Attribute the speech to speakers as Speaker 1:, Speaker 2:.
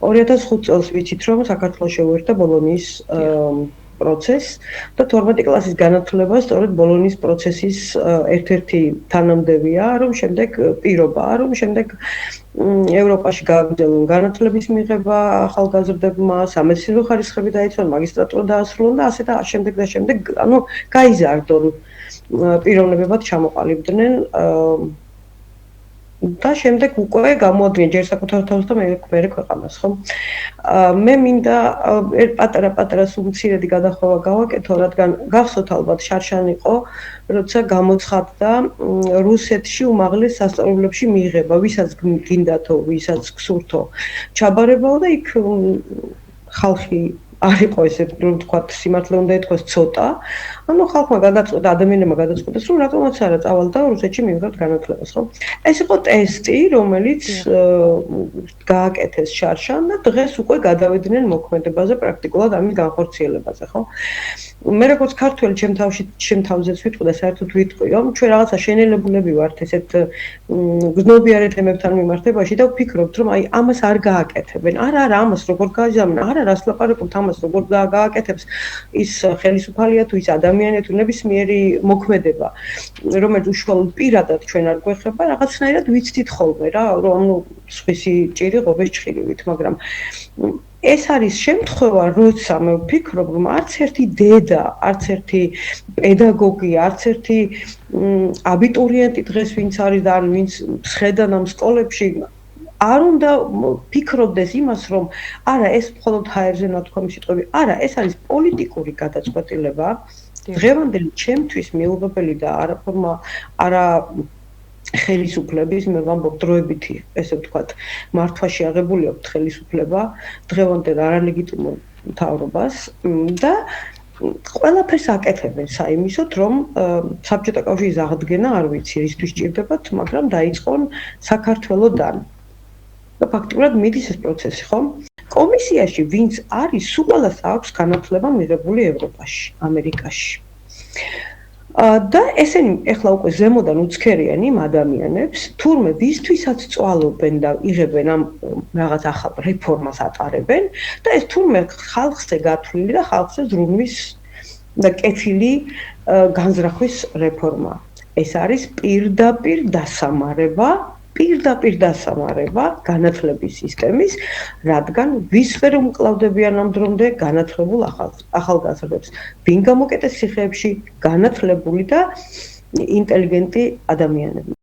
Speaker 1: 2005 წელს ვიცით, რომ საქართველოს შეუერთდა ბოლონიის პროცესს და 12 კლასის განათლება სწორედ ბოლონიის პროცესის ერთ-ერთი თანამდებია, რომ შემდეგ პირობაა, რომ შემდეგ ევროპაში გააგრძელონ განათლების მიღება ახალგაზრდებმა, სამეცნიერო ხარისხები დაიცვან, მაგისტრატურა დაასრულონ და ასე და შემდეგ და შემდეგ, ანუ გაიზარდონ პიროვნებებად ჩამოყალიბდნენ და შემდეგ უკვე გამოადგნენ ჯერ საკუთარ თავს და მერე ქვეყანას, ხო? მე მინდა პატარა სუმცირედი გადახვევა გავაკეთო, რადგან გახსოვთ ალბათ შარშან იყო, როცა გამოცხადდა რუსეთში უმაღლეს სასწავლებლებში მიღება, ვისაც გინდათო, ვისაც გსურთო ჩაბარებაო და იქ ხალხი არ იყო ესე რომ ვთქვათ, სიმართლე უნდა ითქვას ცოტა. ანუ ხალხმა გადაწყვეტა, ადამიანებმა გადაწყვეტეს, რომ რატომაც არა წავალ და რუსეთში მივიღებთ განათლებას, ხო? ეს იყო ტესტი, რომელიც გააკეთეს შარშან და დღეს უკვე გადავედნენ მოქმედებაზე, პრაქტიკულად ამის განხორციელებაზე, ხო? მე როგორც ქართველი ჩემ თავზეც ვიტყვი და საერთოდ ვიტყვი, რომ ჩვენ რაღაცა შენელებულები ვართ ესეთ გრძნობიარე თემებთან მიმართებაში და ვფიქრობთ, რომ აი ამას არ გააკეთებენ. არა, ამას როგორ გააზამენ, არა, რას ლაპარაკობთ, ამას როგორ გააკეთებს ის ხელისუფალია თუ ის ადამიანია თუ ნებისმიერი მოქმედება, რომელიც უშუალოდ პირადად ჩვენ არ გვეხება, რაღაცნაირად ვიცდით ხოლმე რა, რომ ნუ სხვისი ჭირი ღობეს ჭხირივით, მაგრამ ეს არის შემთხვევა, როცა მე ვფიქრობ, რომ არც ერთი დედა, არც ერთი პედაგოგი, არც ერთი აბიტურიენტი დღეს ვინც არის და ან ვინც შეხედან ამ სკოლებში არ უნდა ფიქრობდეს იმას, რომ არა, ეს მხოლოდ ჰაერზე ნათქვამი სიტყვები, არა, ეს არის პოლიტიკური გადაწყვეტილება. დღევანდელი ჩემთვის მიუღებელი და არა ხელისუფლების, მე ვამბობ დროებითი, ესე ვთქვათ, მართვაში აღებული აქვს ხელისუფლება, დღევანდელ არალეგიტიმურ მთავრობას და ყველაფერს აკეთებენ საიმისოდ, რომ საბჭოთა კავშირის აღდგენა არ ვიცი, რისთვის ჭირდებათ, მაგრამ დაიწყონ საქართველოდან. და ფაქტობრივად მიდის ეს პროცესი, ხო? კომისიაში ვინც არის, უყოლას აქვს განათლება მიღებული ევროპაში, ამერიკაში. და ესენი ეხლა უკვე ზემოდან უცქერიან იმ ადამიანებს, თურმე ვისთვისაც წვალობენ და იღებენ ამ რაღაც ახალ რეფორმას ატარებენ და ეს თურმე ხალხზე გათვლილი და ხალხზე ზრუნვის და კეთილი განზრახვის რეფორმა. ეს არის პირდაპირ დასამარება განათლების სისტემის, რადგან ვის ვერ უმკლავდებიან ამ დრომდე განათლებულ ახალგაზრდებს. ვინ გამოკეტეს ციხეებში განათლებული და ინტელიგენტი ადამიანები.